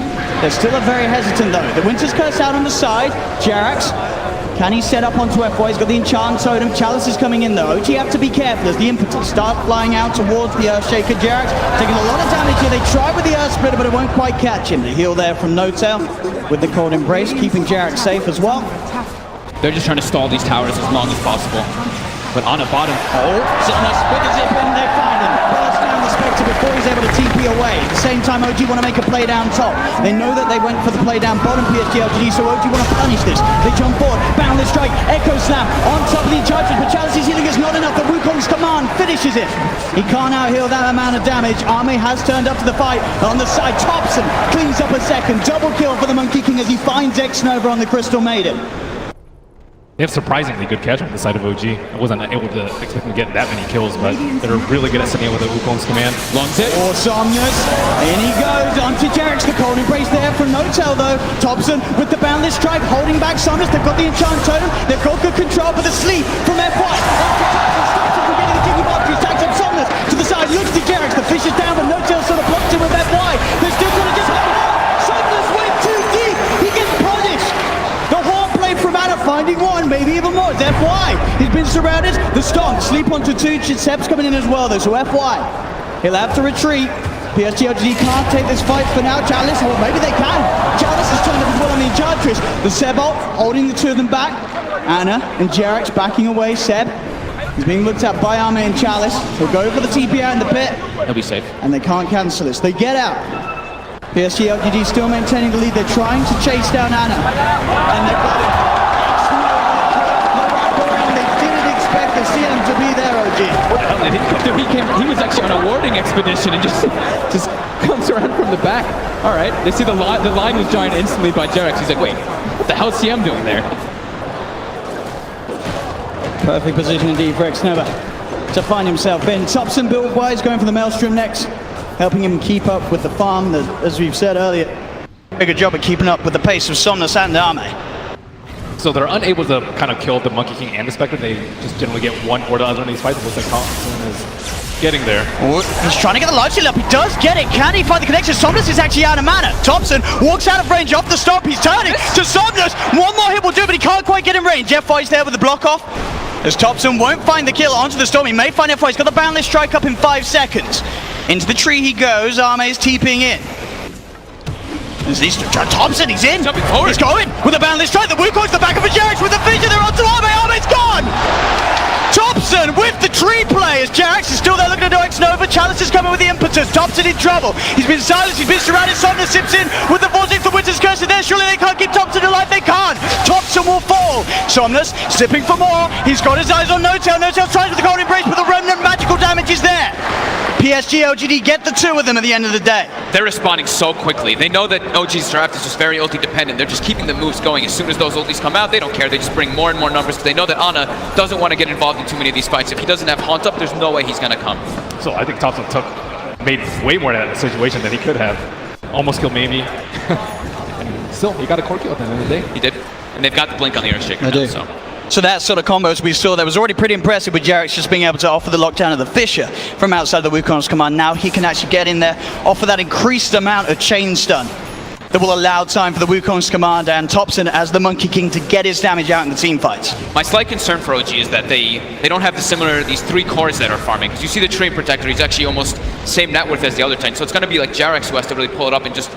They're still very hesitant though. The Winter's Curse out on the side. Jerax, can he set up onto FY? He's got the Enchant Totem. Chalice is coming in though. OG have to be careful as the impetus start flying out towards the Earthshaker. Jerax taking a lot of damage here. They try with the Earth Splitter, but it won't quite catch him. The heal there from No-Tail with the Cold Embrace, keeping Jerax safe as well. They're just trying to stall these towers as long as possible. But on a bottom. Somnos with a zip in, they find him. Burst down the Spectre before he's able to TP away. At the same time, OG want to make a play down top. They know that they went for the play down bottom PSG.LGD, so OG want to punish this. They jump forward, boundless strike, Echo Slam on top of the Enchantress, but Chalice's healing is not enough. The Wukong's command finishes it. He can't out-heal that amount of damage. Arme has turned up to the fight. On the side, Thompson cleans up a second. Double kill for the Monkey King as he finds X-Nova on the Crystal Maiden. They have surprisingly good catch on the side of OG. I wasn't able to expect them to get that many kills, but they're really good at setting up with the Wukong's command. Long tip. Somnus, in he goes onto Jerax. The Cold Embrace there from No-Tail though. Thompson with the boundless strike, holding back Somnus. They've got the Enchant Totem. They've got good control for the sleep from FY. Stops him from getting the Kicking Box. He tags up Somnus to the side, looks to Jerax. The fish is down, but No-Tail sort of blocked him with FY. They're still going to just have Somnus went too deep. He gets punished. The horn play from Anna finding one, maybe even more. It's FY. He's been surrounded. The Stomp, sleep onto 2. Seb's coming in as well though, so FY. He'll have to retreat. PSG.LGD can't take this fight for now. Chalice, well maybe they can. Chalice has turned up as well on the Enchantress. The Seb ult, holding the 2 of them back. Anna and Jerax backing away. Seb, he's being looked at by Arme and Chalice. He'll go for the TP out in the pit. He'll be safe. And they can't cancel this. They get out. PSG.LGD still maintaining the lead. They're trying to chase down Anna. And they've got it. They didn't expect the CM to be there, OG. He was actually on a warding expedition and just comes around from the back. All right, they see the line was joined instantly by Jerax. He's like, wait, what the hell is CM doing there? Perfect position indeed for X-Nova to find himself in. Thompson build-wise going for the Maelstrom next, helping him keep up with the farm that, as we've said earlier, a good job at keeping up with the pace of Somnus and Arme. So they're unable to kind of kill the Monkey King and the Spectre. They just generally get one or the other in these fights. It looks like Thompson is getting there. He's trying to get the life steal up. He does get it. Can he find the connection? Somnus is actually out of mana. Thompson walks out of range off the stop. He's turning to Somnus. One more hit will do, but he can't quite get in range. FY's there with the block off. As Thompson won't find the kill onto the storm. He may find FY. He's got the boundless strike up in 5 seconds. Into the tree he goes. Arme is TPing in. Thompson, he's in. He's going with a boundless strike. The Wukong's the back of a Jerax with the vision. They're onto Arme. Arme's gone. Thompson with the tree play as Jerax is still there looking to do X-Nova. Chalice is coming with the impetus. Thompson in trouble. He's been silenced. He's been surrounded. Somnus sips in with the vortex. The Winter's Curse is there. Surely they can't keep Thompson alive. They can't. Thompson will fall. Somnus sipping for more. He's got his eyes on No-Tail. No-Tail tries with the Cold Embrace, but the remnant magical damage is there. PSG.LGD get the 2 of them at the end of the day. They're responding so quickly. They know that OG's draft is just very ulti dependent. They're just keeping the moves going. As soon as those ultis come out, they don't care. They just bring more and more numbers because they know that Ana doesn't want to get involved in too many of these fights. If he doesn't have Haunt up, there's no way he's going to come. So I think Thompson made way more out of the situation than he could have. Almost killed Mamie. And still, he got a core kill at the end of the day. He did. And they've got the blink on the Earthshaker now, So that sort of combos we saw that was already pretty impressive with Jerax just being able to offer the lockdown of the Fissure from outside the Wukong's command. Now he can actually get in there, offer that increased amount of chain stun that will allow time for the Wukong's command and Thompson as the Monkey King to get his damage out in the team fights. My slight concern for OG is that they don't have these 3 cores that are farming. Because you see the Treant Protector, he's actually almost same net worth as the other Titan. So it's going to be like Jerax who has to really pull it up and just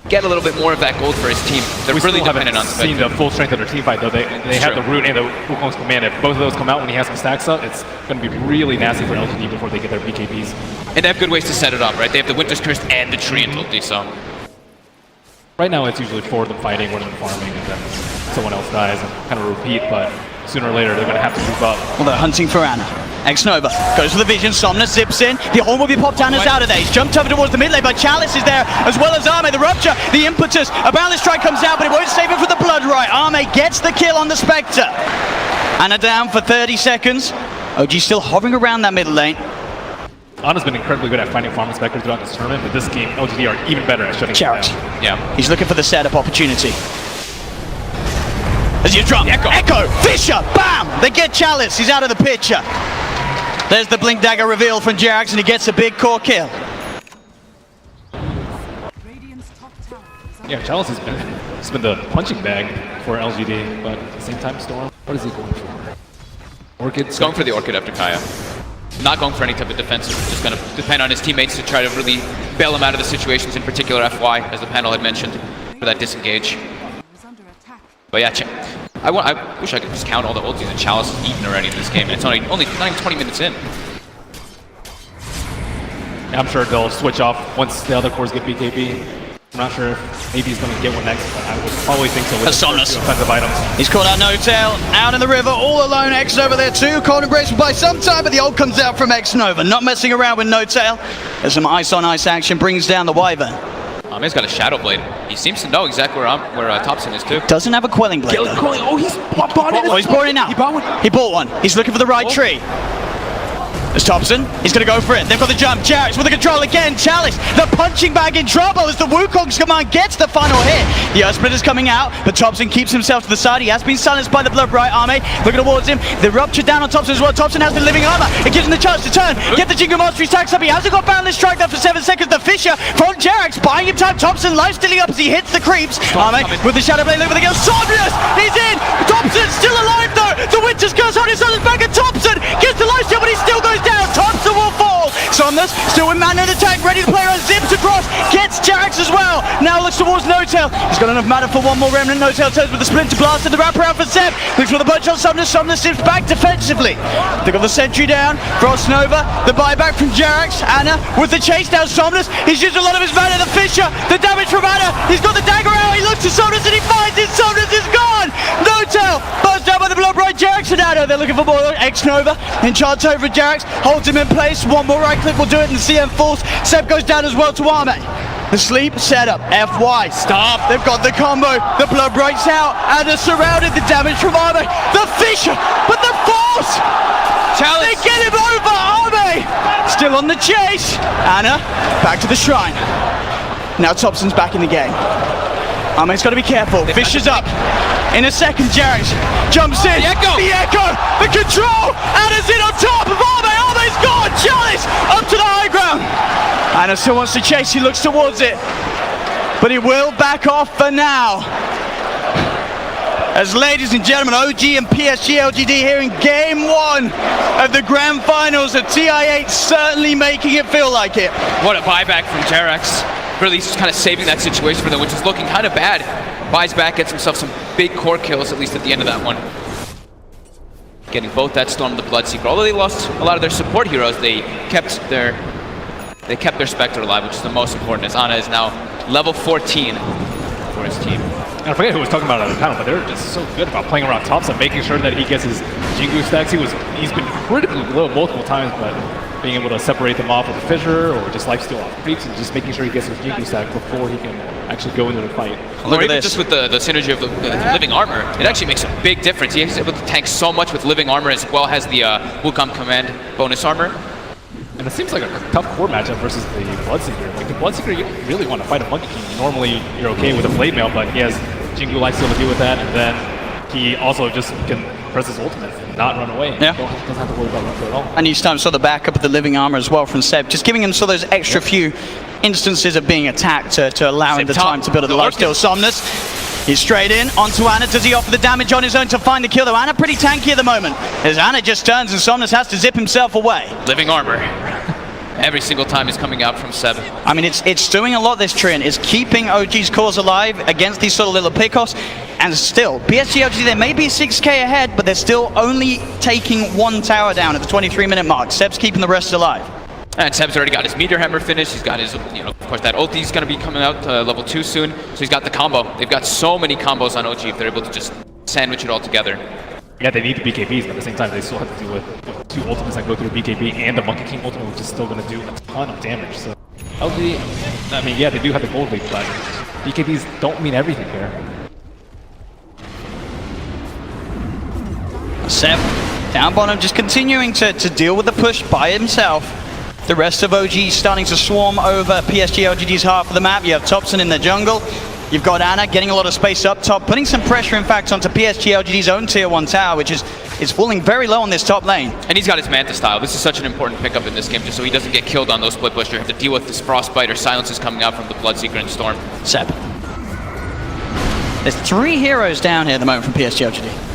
get a little bit more of that gold for his team. They're really dependent on Spectre. Seen the full strength of their team fight though. They have the root and the Wukong's command. If both of those come out when he has some stacks up, it's going to be really nasty for LGD before they get their BKBs. And they have good ways to set it up, right? They have the Winter's Curse and the Treant ulti, so. Right now it's usually 4 of them fighting, 1 of them farming, and then someone else dies and kind of repeat, but sooner or later they're going to have to move up. Well, they're hunting for Ana. X-Nova goes for the vision, Somnus zips in, the horn will be popped, Ana's out of there. He's jumped over towards the mid lane, but Chalice is there, as well as Arme. The rupture, the impetus, a boundless strike comes out, but it won't save him for the blood right. Arme gets the kill on the Spectre. Ana down for 30 seconds. OG still hovering around that middle lane. Ana's been incredibly good at finding farm inspectors throughout this tournament, but this game, LGD are even better at shutting Chariot. down. Yeah. He's looking for the setup opportunity. As you drop, Echo, Fisher, bam! They get Chalice, he's out of the picture. There's the Blink Dagger reveal from Jerax, and he gets a big core kill. Yeah, Chalice has been the punching bag for LGD, but at the same time, Storm, what is he going for? Orchid? He's going for the Orchid after Kaya. Not going for any type of defensive, just going to depend on his teammates to try to really bail him out of the situations, in particular FY, as the panel had mentioned, for that disengage. But yeah, I wish I could just count all the ultis that Chalice has eaten already in this game, and it's only not even 20 minutes in. I'm sure they'll switch off once the other cores get BKB. I'm not sure if maybe he's going to get one next, but I would probably think so with the first two offensive items. He's called out No-Tail, out in the river, all alone. X-Nova there too. Cold Embrace will buy some time, but the ult comes out from X-Nova. Not messing around with No-Tail. There's some ice-on-ice action, brings down the Wyvern. He's got a Shadow Blade. He seems to know exactly where Thompson is too. Doesn't have a Quelling Blade. Oh, he's bought it. Oh, he's bought it now. He bought one. He's looking for the right tree. There's Thompson. He's going to go for it. They've got the jump. Jerax with the control again. Chalice, the punching bag in trouble as the Wukong's command gets the final hit. The Earth Split is coming out, but Thompson keeps himself to the side. He has been silenced by the Blood Bright Army. Looking towards him. The rupture down on Thompson as well. Thompson has the living armor. It gives him the chance to turn. Get the Jingle Mastery stacks up. He hasn't got Boundless Strike there for 7 seconds. The Fisher from Jerax buying him time. Thompson life stealing up as he hits the creeps. Arme with the Shadow Blade over the girl. Saunders is in. Thompson still alive though. The Winter's Curse on his other back, and Thompson gets the life steal, but he still goes down. Thompson will fall. Somnus still with man in attack, ready to play around, zips across, gets Jerax as well. Now looks towards No-Tail. He's got enough mana for one more remnant. No-Tail turns with the Splinter Blast and the wraparound for Seb. Looks for the bunch on Somnus. Somnus zips back defensively. They got the sentry down. Frost Nova, the buyback from Jerax. Ana with the chase down Somnus. He's used a lot of his mana. The Fisher, the damage from Ana. He's got the dagger out. He looks to Somnus and he finds it. Somnus is gone. No-Tail buzzed down by the Blood Bright Jerax and Ana. They're looking for more. X-Nova enchants over Jerax, holds him in place. One more right click will do it, and CM falls. Seb goes down as well to Arme. The sleep setup. FY stop. They've got the combo. The blood breaks out, and they're surrounded. The damage from Arme. The Fisher, but the force. Chalice. They get him over. Arme still on the chase. Ana back to the shrine. Now Thompson's back in the game. Arme's got to be careful. Fisher's up. In a second, Jerax jumps in. The echo. The control. Ana's in on top of Arme. Arme's gone. Chalice up to the high ground. Ana still wants to chase. He looks towards it, but he will back off for now. As ladies and gentlemen, OG and PSG.LGD here in game 1 of the grand finals of TI8, certainly making it feel like it. What a buyback from Jerax. Really just kind of saving that situation for them, which is looking kind of bad. Buys back, gets himself some big core kills, at least at the end of that one. Getting both that Storm and the Bloodseeker. Although they lost a lot of their support heroes, they kept their Spectre alive, which is the most important, as Ana is now level 14 for his team. And I forget who was talking about it on the panel, but they're just so good about playing around Thompson, making sure that he gets his Jingu stacks. He's been critically low multiple times, but being able to separate them off with a fissure or just lifesteal off creeps and just making sure he gets his Jingu stack before he can actually go into the fight. Look at this. Just with the synergy of the living armor, it actually makes a big difference. He's able to tank so much with living armor as well as the Wukong command bonus armor. And it seems like a tough core matchup versus the Bloodseeker. Like the Bloodseeker, you really want to fight a Monkey King. Normally, you're okay with a Blade Mail, but he has Jingu lifesteal to deal with that, and then he also just can press his ultimate and not run away. Yeah. Doesn't have to worry about running at all. And each time saw the backup of the living armor as well from Seb, just giving him so those extra few instances of being attacked to allow him the time to build a lifesteal. Somnus, he's straight in onto Ana. Does he offer the damage on his own to find the kill though? Ana pretty tanky at the moment, as Ana just turns and Somnus has to zip himself away. Living armor. Every single time is coming out from Seb. I mean, it's doing a lot, this Trian. It's keeping OG's cause alive against these sort of little pickoffs. And still, PSG.LGD, they may be 6k ahead, but they're still only taking one tower down at the 23-minute mark. Seb's keeping the rest alive. And Seb's already got his Meteor Hammer finished. He's got his, of course, that ulti's going to be coming out level 2 soon. So he's got the combo. They've got so many combos on OG if they're able to just sandwich it all together. yeah, they need the BKBs, but at the same time, they still have to deal with 2 ultimates that go through BKB and the Monkey King ultimate, which is still going to do a ton of damage. So LGD, I mean, yeah, they do have the gold lead, but BKBs don't mean everything here. Seb down bottom, just continuing to deal with the push by himself. The rest of OG starting to swarm over PSG.LGD's half of the map. You have Thompson in the jungle. You've got Ana getting a lot of space up top, putting some pressure, in fact, onto PSG.LGD's own tier 1 tower, which is falling very low on this top lane. And he's got his Manta style. This is such an important pickup in this game, just so he doesn't get killed on those split pusher. Have to deal with this Frostbite or silences coming out from the Bloodseeker and Storm. Seb. There's 3 heroes down here at the moment from PSG.LGD.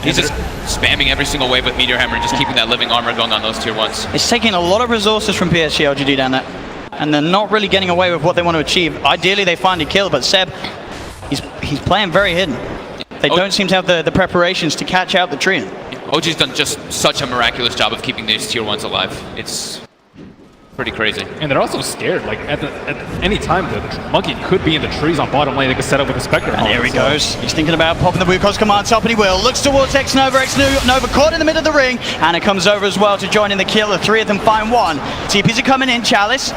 He's just spamming every single wave with Meteor Hammer and just keeping that living armor going on those tier 1s. It's taking a lot of resources from PSG.LGD down there, and they're not really getting away with what they want to achieve. Ideally, they find a kill, but Seb, he's playing very hidden. They don't seem to have the preparations to catch out the trio. OG's done just such a miraculous job of keeping these tier 1s alive. It's pretty crazy. And they're also scared. Like at any time, the monkey could be in the trees on bottom lane. They could set up with a Spectre. And here he goes. He's thinking about popping the Wukong's command top, and he will. Looks towards X-Nova. X-Nova caught in the middle of the ring. And it comes over as well to join in the kill. The 3 of them find 1. TPs are coming in. Chalice.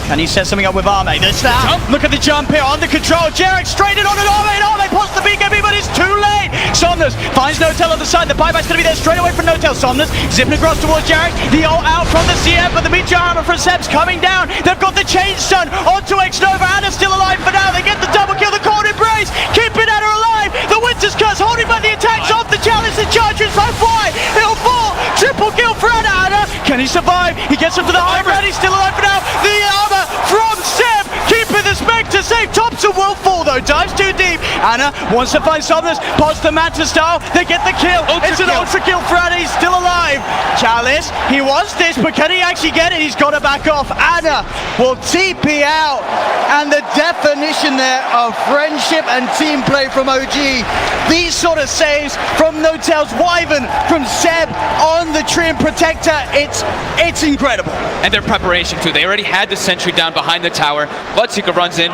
And he set something up with Arme. There's that. Look at the jump here. Under control. Jarek straight in on an Arme. And Arme pops the BKB, but it's too late. Somnus finds Notel on the side. The buyback's going to be there straight away from Notel. Somnus zipping across towards Jarek. The ult out from the CM, but the meteor armor from Seb's coming down. They've got the chain stun onto X-Nova. Anna's still alive for now. They get the double kill. The cold embrace. Keeping Anna alive. The Winter's Curse holding by the attacks off the Chalice. The Chargers by fly. He'll fall. Triple kill for Anna. Can he survive? He gets up to the high ground. He's still alive for now. The armor from Seb. Keeping the Spectre safe. Thompson will fall though. Dives too deep. Anna wants to find Somnus. Pods the Manta style. They get the kill. It's an ultra kill for Anna. He's still alive. Chalice, he wants this, but can he actually get it? He's got to back off. Anna will TP out. And the definition there of friendship and team play from OG. These sort of saves from Notel's Wyvern, from Seb on the Trim Protector. It's incredible. And their preparation too. They already had the sentry down behind the tower. Bloodseeker runs in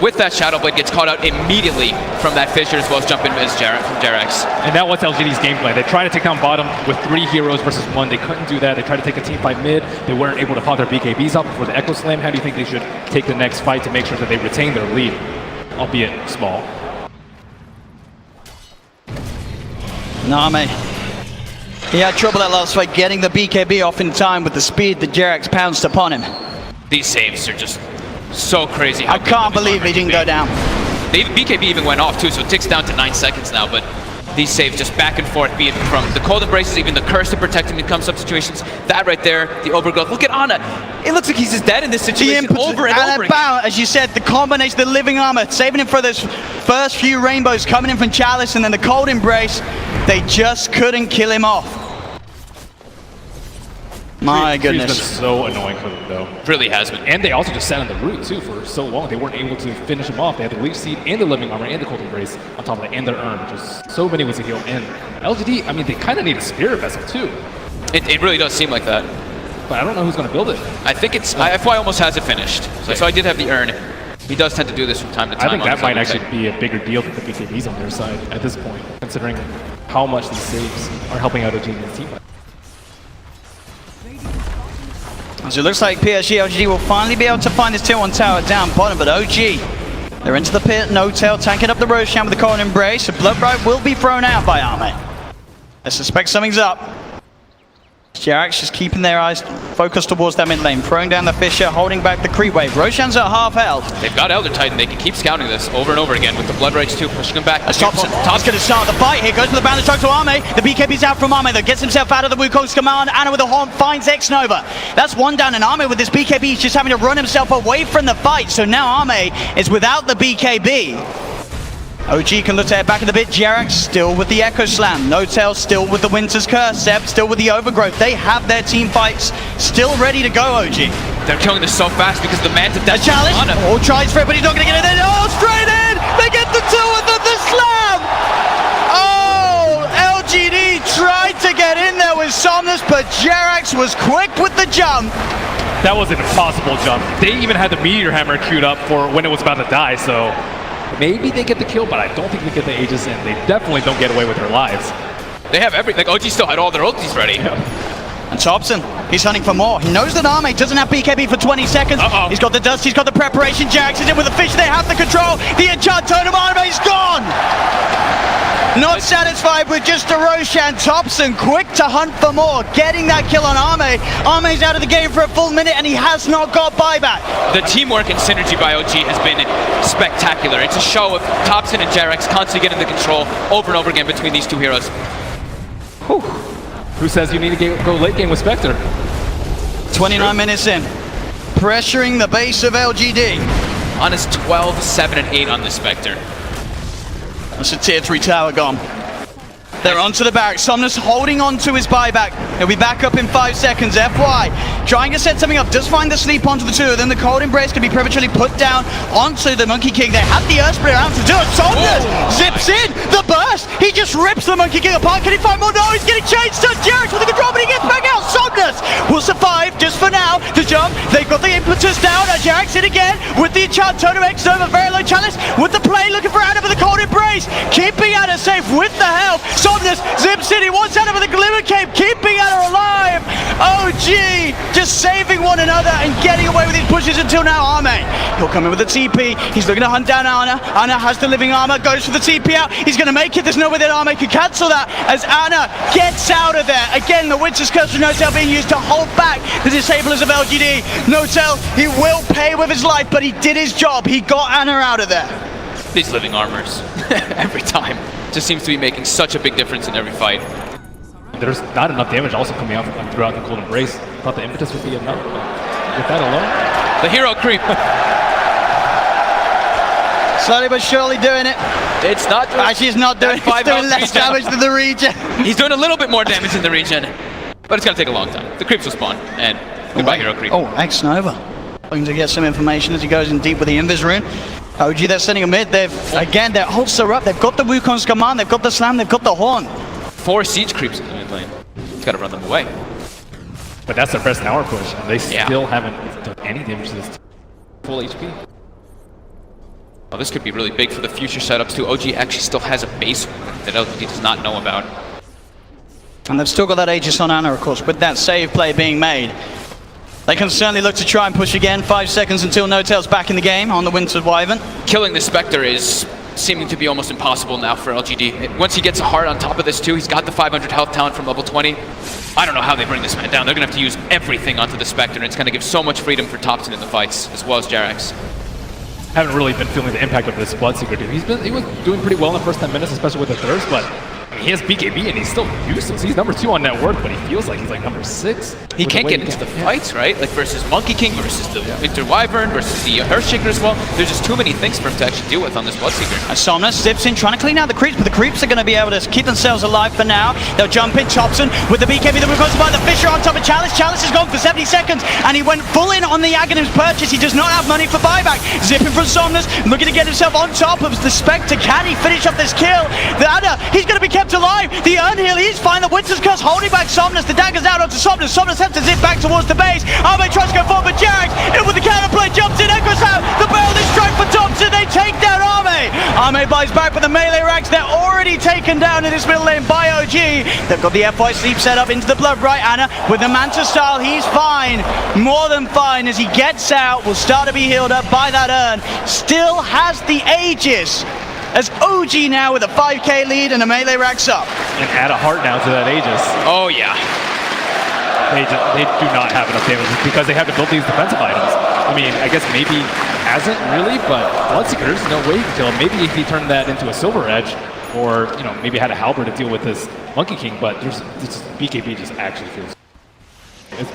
with that Shadow Blade, gets caught out immediately from that Fissure, as well as jump in as from Jerax. And that was LGD's gameplay. They tried to take down bottom with 3 heroes versus 1. They couldn't do that. They tried to take a team fight mid. They weren't able to pop their BKBs up before the Echo Slam. How do you think they should take the next fight to make sure that they retain their lead, albeit small? Name. He had trouble that last fight getting the BKB off in time with the speed that Jerax pounced upon him. These saves are just so crazy. I can't believe he didn't go down. The BKB even went off too, so it ticks down to 9 seconds now, but these saves just back and forth, be it from the cold embraces, even the curse to protect him in come-up situations. That right there, the overgrowth. Look at Ana. It looks like he's just dead in this situation over and over again. As you said, the combination, the living armor, saving him for those first few rainbows coming in from Chalice, and then the cold embrace. They just couldn't kill him off. My goodness. It's been so annoying for them, though. Really has been. And they also just sat on the root, too, for so long. They weren't able to finish him off. They had the Leech Seed and the Living Armor and the Cold Embrace on top of it, and their Urn, which is so many ways to heal. And LGD, I mean, they kind of need a Spirit Vessel, too. It really does seem like that. But I don't know who's going to build it. I think it's... FY almost has it finished. So I did have the Urn. He does tend to do this from time to time. I think that might actually be a bigger deal than the BKBs on their side at this point, considering how much these saves are helping out OG and his team. So it looks like PSG.LGD will finally be able to find this tier 1 tower down bottom, but OG, they're into the pit. Notel tanking up the Roshan with the Cold Embrace. So Bloodbright will be thrown out by Arme. I suspect something's up. Jerax just keeping their eyes focused towards that mid lane, throwing down the Fissure, holding back the creep wave. Roshan's at half health. They've got Elder Titan. They can keep scouting this over and over again with the Blood Rage too, pushing him back. As Thompson going to start the fight. Here goes for the boundary strike to Arme. The BKB's out from Arme, that gets himself out of the Wukong's command. Anna with a horn finds X-Nova. That's 1 down, and Arme with this BKB, he's just having to run himself away from the fight. So now Arme is without the BKB. OG can look to head back in the bit. Jerax still with the Echo Slam. Notel still with the Winter's Curse. Seb still with the Overgrowth. They have their team fights still ready to go, OG. They're killing this so fast because the Manta A challenge. All tries for it, but he's not going to get it in. Oh, straight in. They get the 2 and the slam. Oh, LGD tried to get in there with Somnus, but Jerax was quick with the jump. That was an impossible jump. They even had the Meteor Hammer queued up for when it was about to die, so maybe they get the kill, but I don't think they get the Aegis, and they definitely don't get away with their lives. They have everything. Like, OG still had all their ultis ready. And Thompson, he's hunting for more. He knows that Arme doesn't have BKB for 20 seconds. He's got the dust, he's got the preparation. Jax is in with the fish, they have the control. The enchant totem, Arme's gone! Not satisfied with just a Roshan. Thompson quick to hunt for more, getting that kill on Arme. Arme's out of the game for a full minute and he has not got buyback. The teamwork and synergy by OG has been spectacular. It's a show of Thompson and Jarex constantly getting the control over and over again between these two heroes. Whew. Who says you need to go late game with Spectre? 29 minutes in. Pressuring the base of LGD. On his 12, 7, and 8 on the Spectre. That's a tier 3 tower gone. They're onto the barracks. Somnus holding on to his buyback. He'll be back up in 5 seconds. FY trying to set something up. Does find the sleep onto the two. Then the cold embrace can be prematurely put down onto the Monkey King. They have the Earth Spirit out to do it. Somnus zips in. The burst. He just rips the Monkey King apart. Can he find more? No, he's getting changed. So Jarex with the control, but he gets back out. Somnus will survive just for now. The jump. They've got the impetus down. Jarex in again with the enchant totem X over. Very low challenge with the play. Looking for Anna with the cold embrace. Keeping Anna safe with the help. Somnus zips in. He wants Anna with a glimmer cape. Keeping Anna alive. OG just saving one another and getting away with his pushes until now. Arme, he'll come in with the TP. He's looking to hunt down Anna. Anna has the living armor. Goes for the TP out. He's going to make it. There's no way that Arme can cancel that as Anna gets out of there. Again, the Winter's Curse from Notel being used to hold back the disablers of LGD. Notel, he will pay with his life, but he did his job. He got Anna out of there. These living armors, every time, just seems to be making such a big difference in every fight. There's not enough damage also coming out throughout the cold embrace. Thought the impetus would be enough, but with that alone. The hero creep. Slowly but surely doing it. It's not doing Actually, he's not doing it. He's doing less damage than the regen. He's doing a little bit more damage in the regen, but it's going to take a long time. The creeps will spawn, and goodbye, hero creep. Oh, X Nova. Looking to get some information as he goes in deep with the Invis rune. OG, they're sending a mid. Again, their ults are up. They've got the Wukong's command. They've got the slam. They've got the horn. 4 siege creeps in the mid lane. He's got to run them away. But that's their first hour push, and they still haven't done any damage to this full HP. Well, this could be really big for the future setups too. OG actually still has a base that LGD does not know about. And they've still got that Aegis on Anna, of course, with that save play being made. They can certainly look to try and push again. 5 seconds until Notel's back in the game on the Winter Wyvern. Killing the Spectre is seeming to be almost impossible now for LGD. Once he gets a heart on top of this too, he's got the 500 health talent from level 20. I don't know how they bring this man down. They're going to have to use everything onto the Spectre, and it's going to give so much freedom for Thompson in the fights, as well as Jarex. Haven't really been feeling the impact of this Bloodseeker, dude. He was doing pretty well in the first 10 minutes, especially with the thirst, but I mean, he has BKB and he's still useless. He's number 2 on net worth, but he feels like he's like number 6. He can't get into the fights, right? Like versus Monkey King, versus the Winter Wyvern, versus the Earthshaker as well. There's just too many things for him to actually deal with on this Bloodseeker. And Somnus zips in, trying to clean out the creeps, but the creeps are going to be able to keep themselves alive for now. They'll jump in. Thompson with the BKB that goes by the Fisher on top of Chalice. Chalice is gone for 70 seconds, and he went full in on the Aghanim's purchase. He does not have money for buyback. Zipping from Somnus, looking to get himself on top of the Spectre. Can he finish up this kill? The Anna, he's going to be kept alive. The Urnhill, he's fine. The Winter's Curse holding back Somnus. The dagger's out onto Somnus. Somnus has to zip back towards the base. Arme tries to go forward, but Jarex in with the counterplay, jumps in, echoes out. The barrel is strike for Thompson. They take down Arme. Arme buys back, but the melee racks, they're already taken down in this middle lane by OG. They've got the FY sleep set up into the blood right. Anna with the Manta style, he's fine. More than fine as he gets out. Will start to be healed up by that urn. Still has the Aegis. As OG now with a 5k lead and a melee racks up. And add a heart now to that Aegis. Oh yeah. They do not have enough damage because they have to build these defensive items. I mean, I guess maybe hasn't really, but Bloodseeker, there's no way to kill him. Maybe if he turned that into a Silver Edge, or maybe had a Halberd to deal with this Monkey King, but this BKB just actually feels.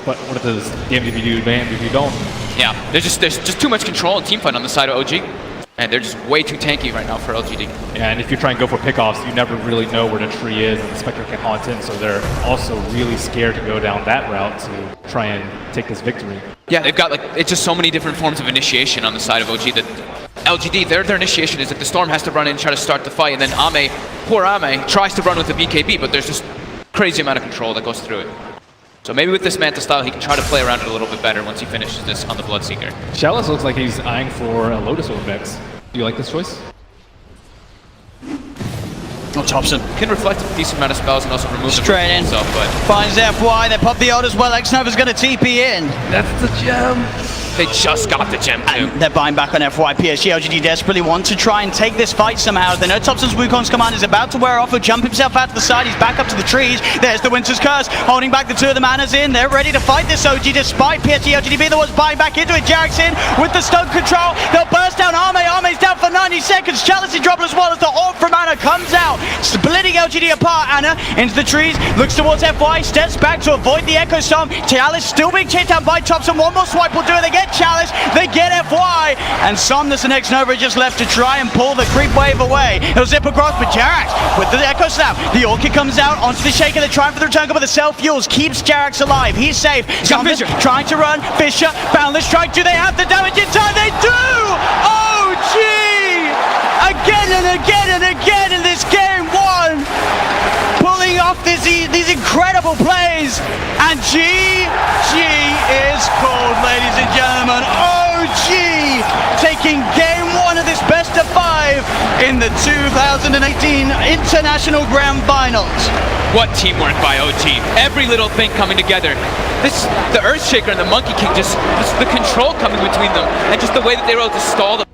But what does the MVP do, man, if you don't? Yeah, there's just too much control and teamfight on the side of OG. And they're just way too tanky right now for LGD. Yeah, and if you try and go for pickoffs, you never really know where the tree is, and the Spectre can haunt in, so they're also really scared to go down that route to try and take this victory. Yeah, they've got it's just so many different forms of initiation on the side of OG that LGD, their initiation is that the Storm has to run in and try to start the fight, and then poor Ame, tries to run with the BKB, but there's just crazy amount of control that goes through it. So maybe with this Manta style, he can try to play around it a little bit better once he finishes this on the Bloodseeker. Chalice looks like he's eyeing for a Lotus Orb mix. Do you like this choice? Oh, Thompson. Can reflect a decent amount of spells and also remove them Straight in. himself, but Finds FY, they pop the ult as well. X-Nova's going to TP in. that's the gem. They just got the gem too. And they're buying back on FY. PSG.LGD desperately want to try and take this fight somehow. They know Thompson's Wukong's command is about to wear off. He'll jump himself out to the side. He's back up to the trees. There's the Winter's Curse, holding back the two of the Manas in. They're ready to fight this OG despite PSG.LGD being the ones buying back into it. Jarek's in with the stun control. They'll burst down Arme. Arme's down for 90 seconds. Chalice is dropped as well as the orb from Anna comes out, splitting LGD apart. Anna into the trees, looks towards FY, steps back to avoid the Echo Storm. Chalice still being chased down by Thompson. One more swipe will do it. They get Chalice. They get FY, and Somnus and X-Nova are just left to try and pull the creep wave away. He'll zip across, but Jarax with the Echo Snap. The Orchid comes out onto the Shaker. They're trying for the return, but the self-fuels keeps Jarax alive. He's safe. Somnus trying to run. Fisher, Boundless strike. Do they have the damage in time? They do! Oh, gee! Again and again and again in this game one. Pulling off these incredible plays, and GG is called, ladies and gentlemen. OG taking game one of this best of 5 in the 2018 International Grand Finals. What teamwork by OG. Every little thing coming together. The Earthshaker and the Monkey King, just the control coming between them, and just the way that they were able to stall the